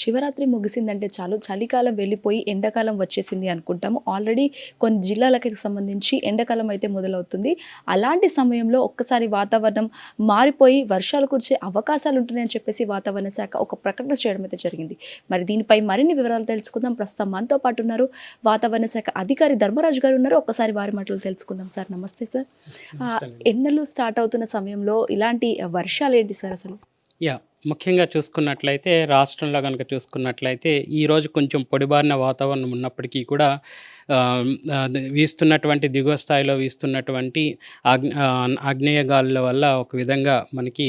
శివరాత్రి ముగిసిందంటే చాలు చలికాలం వెళ్ళిపోయి ఎండాకాలం వచ్చేసింది అనుకుంటాము. ఆల్రెడీ కొన్ని జిల్లాలకి సంబంధించి ఎండాకాలం అయితే మొదలవుతుంది. అలాంటి సమయంలో ఒక్కసారి వాతావరణం మారిపోయి వర్షాలు కురిసే అవకాశాలు ఉంటున్నాయని చెప్పేసి వాతావరణ శాఖ ఒక ప్రకటన చేయడం అయితే జరిగింది. మరి దీనిపై మరిన్ని వివరాలు తెలుసుకుందాం. ప్రస్తుతం మనతో పాటు ఉన్నారు వాతావరణ శాఖ అధికారి ధర్మరాజు గారు ఉన్నారు. ఒక్కసారి వారి మాటలు తెలుసుకుందాం. సార్ నమస్తే సార్. ఎండలు స్టార్ట్ అవుతున్న సమయంలో ఇలాంటి వర్షాలు ఏంటి సార్ అసలు? ముఖ్యంగా చూసుకున్నట్లయితే రాష్ట్రంలో గనుక చూసుకున్నట్లయితే ఈరోజు కొంచెం పొడిబారిన వాతావరణం ఉన్నప్పటికీ కూడా వీస్తున్నటువంటి దిగువ స్థాయిలో వీస్తున్నటువంటి ఆగ్నేయ గాలుల వల్ల ఒక విధంగా మనకి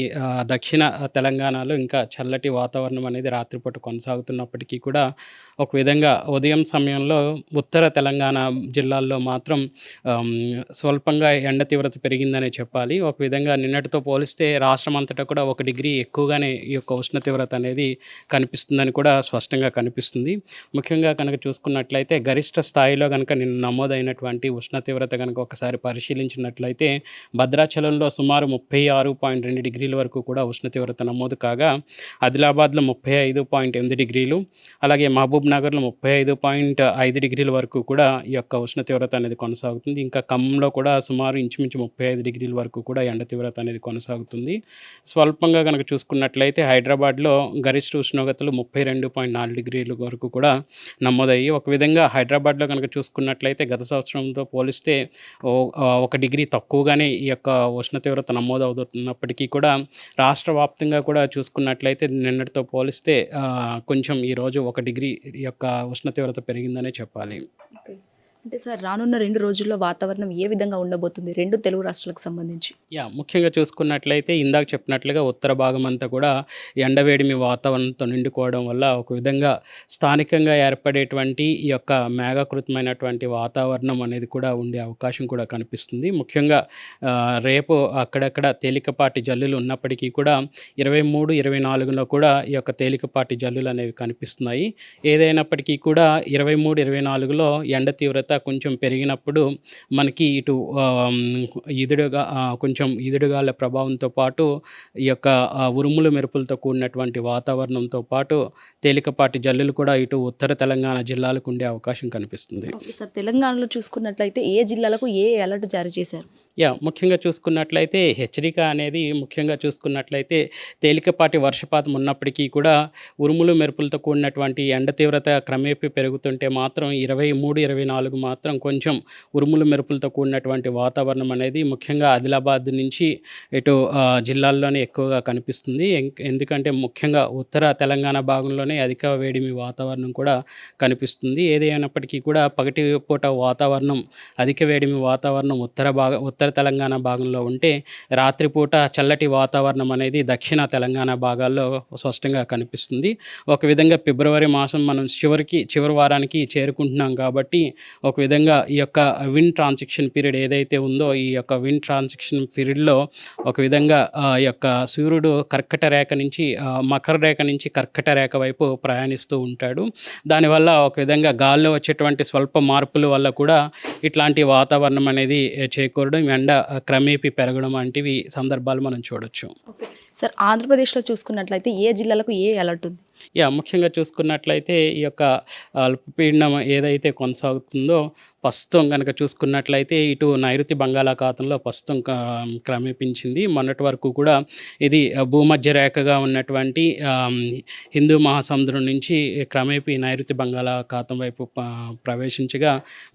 దక్షిణ తెలంగాణలో ఇంకా చల్లటి వాతావరణం అనేది రాత్రిపూట కొనసాగుతున్నప్పటికీ కూడా ఒక విధంగా ఉదయం సమయంలో ఉత్తర తెలంగాణ జిల్లాల్లో మాత్రం స్వల్పంగా ఎండ తీవ్రత పెరిగిందనే చెప్పాలి. ఒక విధంగా నిన్నటితో పోలిస్తే రాష్ట్రం అంతటా కూడా 1 డిగ్రీ ఎక్కువగానే ఈ యొక్క ఉష్ణ తీవ్రత అనేది కనిపిస్తుందని కూడా స్పష్టంగా కనిపిస్తుంది. ముఖ్యంగా కనుక చూసుకున్నట్లయితే గరిష్ట స్థాయిలో కనుక నిన్న నమోదైనటువంటి ఉష్ణ తీవ్రత కనుక ఒకసారి పరిశీలించినట్లయితే భద్రాచలంలో సుమారు 36.2 డిగ్రీల వరకు కూడా ఉష్ణ తీవ్రత నమోదు కాగా, ఆదిలాబాద్లో 35.8 డిగ్రీలు, అలాగే మహబూబ్ నగర్లో 35.5 డిగ్రీల వరకు కూడా ఈ యొక్క ఉష్ణ తీవ్రత అనేది కొనసాగుతుంది. ఇంకా ఖమ్మంలో కూడా సుమారు ఇంచుమించు 35 డిగ్రీల వరకు కూడా ఎండ తీవ్రత అనేది కొనసాగుతుంది. స్వల్పంగా కనుక చూసుకున్నట్లయితే హైదరాబాద్లో గరిష్ట ఉష్ణోగ్రతలు 32.4 డిగ్రీల వరకు కూడా నమోదయ్యి, ఒక విధంగా హైదరాబాద్లో కనుక చూసుకున్నట్లయితే గత సంవత్సరంతో పోలిస్తే 1 డిగ్రీ తక్కువగానే ఈ యొక్క ఉష్ణ తీవ్రత నమోదవుతున్నప్పటికీ కూడా రాష్ట్ర వ్యాప్తంగా కూడా చూసుకున్నట్లయితే నిన్నటితో పోలిస్తే కొంచెం ఈరోజు 1 డిగ్రీ ఈ యొక్క ఉష్ణ తీవ్రత పెరిగిందనే చెప్పాలి. అంటే సార్ రానున్న 2 రోజుల్లో వాతావరణం ఏ విధంగా ఉండబోతుంది 2 తెలుగు రాష్ట్రాలకు సంబంధించి? ముఖ్యంగా చూసుకున్నట్లయితే ఇందాక చెప్పినట్లుగా ఉత్తర భాగం అంతా కూడా ఎండవేడిమి వాతావరణంతో నిండుకోవడం వల్ల ఒక విధంగా స్థానికంగా ఏర్పడేటువంటి ఈ యొక్క మేఘాకృతమైనటువంటి వాతావరణం అనేది కూడా ఉండే అవకాశం కూడా కనిపిస్తుంది. ముఖ్యంగా రేపు అక్కడక్కడ తేలికపాటి జల్లులు ఉన్నప్పటికీ కూడా 23, 24లో కూడా ఈ యొక్క తేలికపాటి జల్లులు అనేవి కనిపిస్తున్నాయి. ఏదైనప్పటికీ కూడా 23, 24లో ఎండ తీవ్రత కొంచెం పెరిగినప్పుడు మనకి ఇటు కొంచెం ఈదుడుగాల ప్రభావంతో పాటు ఈ యొక్క ఉరుములు మెరుపులతో కూడినటువంటి వాతావరణంతో పాటు తేలికపాటి జల్లులు కూడా ఇటు ఉత్తర తెలంగాణ జిల్లాలకు ఉండే అవకాశం కనిపిస్తుంది. సార్ తెలంగాణలో చూసుకున్నట్లయితే ఏ జిల్లాలకు ఏ అలర్ట్ జారీ చేశారు? ముఖ్యంగా చూసుకున్నట్లయితే హెచ్చరిక అనేది ముఖ్యంగా చూసుకున్నట్లయితే తేలికపాటి వర్షపాతం ఉన్నప్పటికీ కూడా ఉరుములు మెరుపులతో కూడినటువంటి ఎండ తీవ్రత క్రమేపీ పెరుగుతుంటే మాత్రం 23, 24 మాత్రం కొంచెం ఉరుములు మెరుపులతో కూడినటువంటి వాతావరణం అనేది ముఖ్యంగా ఆదిలాబాద్ నుంచి ఇటు జిల్లాల్లోనే ఎక్కువగా కనిపిస్తుంది. ఎందుకంటే ముఖ్యంగా ఉత్తర తెలంగాణ భాగంలోనే అధిక వేడిమి వాతావరణం కూడా కనిపిస్తుంది. ఏదైనప్పటికీ కూడా పగటి పూట వాతావరణం అధిక వేడిమి వాతావరణం ఉత్తర తెలంగాణ భాగంలో ఉంటే రాత్రిపూట చల్లటి వాతావరణం అనేది దక్షిణ తెలంగాణ భాగాల్లో స్పష్టంగా కనిపిస్తుంది. ఒక విధంగా ఫిబ్రవరి మాసం మనం చివరి వారానికి చేరుకుంటున్నాం కాబట్టి ఒక విధంగా ఈ యొక్క విండ్ ట్రాన్సిషన్ పీరియడ్ ఏదైతే ఉందో ఈ యొక్క విండ్ ట్రాన్సిషన్ పీరియడ్లో ఒక విధంగా ఈ యొక్క సూర్యుడు కర్కట రేఖ నుంచి మకర రేఖ నుంచి కర్కట రేఖ వైపు ప్రయాణిస్తూ ఉంటాడు. దానివల్ల ఒక విధంగా గాల్లో వచ్చేటువంటి స్వల్ప మార్పుల వల్ల కూడా ఇట్లాంటి వాతావరణం అనేది చేకూరడం, ఎండ క్రమేపీ పెరగడం వంటివి సందర్భాలు మనం చూడొచ్చు. సార్ ఆంధ్రప్రదేశ్లో చూసుకున్నట్లయితే ఏ జిల్లాలకు ఏ అలర్ట్ ఉంది? ముఖ్యంగా చూసుకున్నట్లయితే ఈ యొక్క అల్పపీడనం ఏదైతే కొనసాగుతుందో ప్రస్తుతం కనుక చూసుకున్నట్లయితే ఇటు నైరుతి బంగాళాఖాతంలో ప్రస్తుతం క్రమేపించింది. మొన్నటి వరకు కూడా ఇది భూమధ్య రేఖగా ఉన్నటువంటి హిందూ మహాసముద్రం నుంచి క్రమేపీ నైరుతి బంగాళాఖాతం వైపు ప్రవేశించగా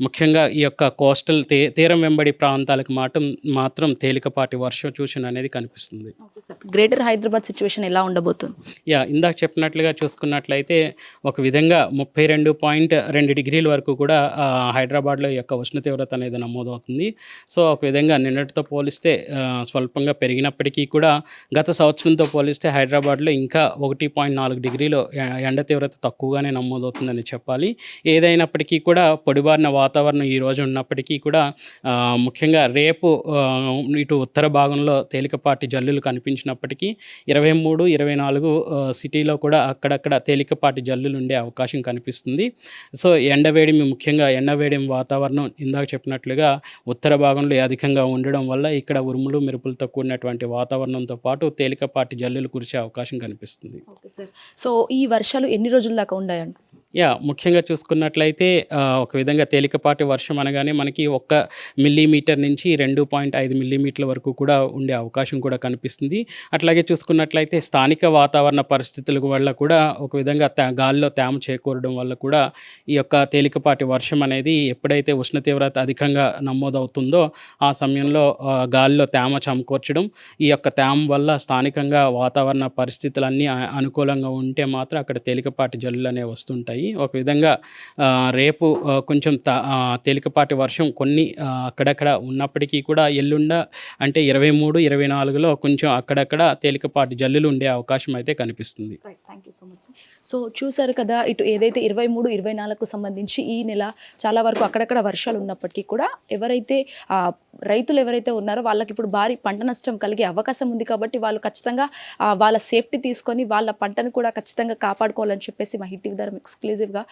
ముఖ్యంగా ఈ యొక్క కోస్టల్ తీరం వెంబడి ప్రాంతాలకు మాత్రం తేలికపాటి వర్ష సూచన అనేది కనిపిస్తుంది. గ్రేటర్ హైదరాబాద్ సిచ్యువేషన్ ఎలా ఉండబోతుంది? ఇందాక చెప్పినట్లుగా చూసుకున్నట్లయితే ఒక విధంగా 32.2 డిగ్రీల వరకు కూడా హైదరాబాద్లో ఈ యొక్క ఉష్ణ తీవ్రత అనేది నమోదవుతుంది. సో ఒక విధంగా నిన్నటితో పోలిస్తే స్వల్పంగా పెరిగినప్పటికీ కూడా గత సంవత్సరంతో పోలిస్తే హైదరాబాద్లో ఇంకా 1.4 డిగ్రీలు ఎండ తీవ్రత తక్కువగానే నమోదవుతుందని చెప్పాలి. ఏదైనప్పటికీ కూడా పొడిబారిన వాతావరణం ఈరోజు ఉన్నప్పటికీ కూడా ముఖ్యంగా రేపు ఇటు ఉత్తర భాగంలో తేలికపాటి జల్లులు కనిపించినప్పటికీ 23, 24 సిటీలో కూడా అక్కడక్కడ తేలికపాటి జల్లులు ఉండే అవకాశం కనిపిస్తుంది. సో ముఖ్యంగా ఎండవేడిమి వాతావరణం ఇందాక చెప్పినట్లుగా ఉత్తర భాగంలో అధికంగా ఉండడం వల్ల ఇక్కడ ఉరుములు మెరుపులతో కూడినటువంటి వాతావరణంతో పాటు తేలికపాటి జల్లులు కురిసే అవకాశం కనిపిస్తుంది. Okay sir. సో ఈ వర్షాలు ఎన్ని రోజుల దాకా ఉన్నాయండి? ముఖ్యంగా చూసుకున్నట్లయితే ఒక విధంగా తేలికపాటి వర్షం అనగానే మనకి 1 మిల్లీమీటర్ నుంచి 2.5 మిల్లీమీటర్ల వరకు కూడా ఉండే అవకాశం కూడా కనిపిస్తుంది. అట్లాగే చూసుకున్నట్లయితే స్థానిక వాతావరణ పరిస్థితుల వల్ల కూడా ఒక విధంగా గాలిలో తేమ చేకూరడం వల్ల కూడా ఈ యొక్క తేలికపాటి వర్షం అనేది ఎప్పుడైతే ఉష్ణ తీవ్రత అధికంగా నమోదవుతుందో ఆ సమయంలో గాలిలో తేమ సమకూర్చడం, ఈ యొక్క తేమ వల్ల స్థానికంగా వాతావరణ పరిస్థితులన్నీ అనుకూలంగా ఉంటే మాత్రం అక్కడ తేలికపాటి జల్లులు అనేవి వస్తుంటాయి. ఒక విధంగా రేపు కొంచెం తేలికపాటి వర్షం కొన్ని అక్కడక్కడ ఉన్నప్పటికీ కూడా ఎల్లుండ అంటే 23, 24లో కొంచెం అక్కడక్కడ తేలికపాటి జల్లులు ఉండే అవకాశం అయితే కనిపిస్తుంది. Thank you so much sir. So చూసారు కదా, ఇటు ఏదైతే 23, 24కు సంబంధించి ఈ నెల చాలా వరకు అక్కడక్కడ వర్షాలు ఉన్నప్పటికీ కూడా ఎవరైతే రైతులు ఎవరైతే ఉన్నారో వాళ్ళకి ఇప్పుడు భారీ పంట నష్టం కలిగే అవకాశం ఉంది. కాబట్టి వాళ్ళు ఖచ్చితంగా వాళ్ళ సేఫ్టీ తీసుకొని వాళ్ళ పంటను కూడా ఖచ్చితంగా కాపాడుకోవాలని చెప్పేసి మా హిట్ టీవీ ద్వారా ఎక్స్క్లూజివ్గా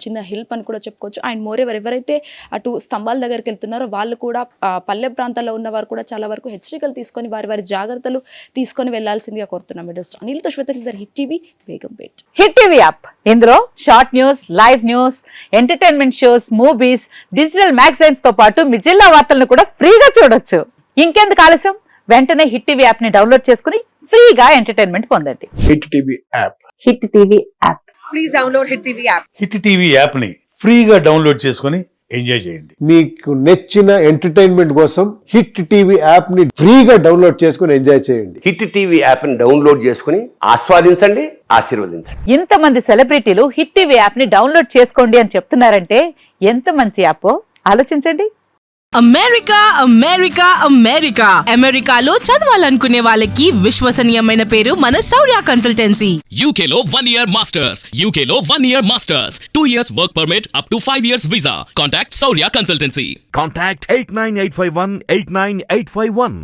చిన్న హెల్ప్ అని కూడా చెప్పుకోవచ్చు. అండ్ మోరెవర్ ఎవరైతే అటు స్తంభాల దగ్గరికి వెళ్తున్నారో వాళ్ళు కూడా పల్లె ప్రాంతాల్లో ఉన్న వారు కూడా చాలా వరకు హెచ్చరికలు తీసుకొని వారి జాగ్రత్తలు తీసుకొని వెళ్లాల్సిందిగా కోరుతున్నాం. అనిల్తో Shweta, hit TV, Begumpet. Hit TV app, ఇందులో short news, live news, entertainment shows, movies, digital magazines తో పాటు మీ జిల్లా వార్తలను కూడా ఫ్రీగా చూడొచ్చు. ఇంకెందుకు ఆలస్యం, వెంటనే హిట్ టీవీ యాప్ ని డౌన్లోడ్ చేసుకుని ఫ్రీగా ఎంటర్టైన్మెంట్ పొందండి. Hit TV app. Hit TV app. Please download hit TV app. Hit TV యాప్ని ఫ్రీగా డౌన్లోడ్ చేసుకొని ఎంజాయ్ చేయండి. మీకు నచ్చిన ఎంటర్టైన్మెంట్ కోసం హిట్ టీవీ యాప్ ని ఫ్రీగా డౌన్లోడ్ చేసుకొని ఎంజాయ్ చేయండి. హిట్ టీవీ యాప్ని డౌన్లోడ్ చేసుకుని ఆస్వాదించండి, ఆశీర్వదించండి. ఇంతమంది సెలబ్రిటీలు హిట్ టీవీ యాప్ ని డౌన్లోడ్ చేసుకోండి అని చెప్తున్నారంటే ఎంత మంచి యాప్ ఆలోచించండి. అమెరికా అమెరికా అమెరికా అమెరికాలో చదవాలనుకునే వాళ్ళకి విశ్వసనీయమైన పేరు మన శౌర్య కన్సల్టెన్సీ. UK లో 1 year masters. UK లో 1 year masters. 2 years work permit up to 5 years visa. Contact Saurya Consultancy. Contact 89851 89851.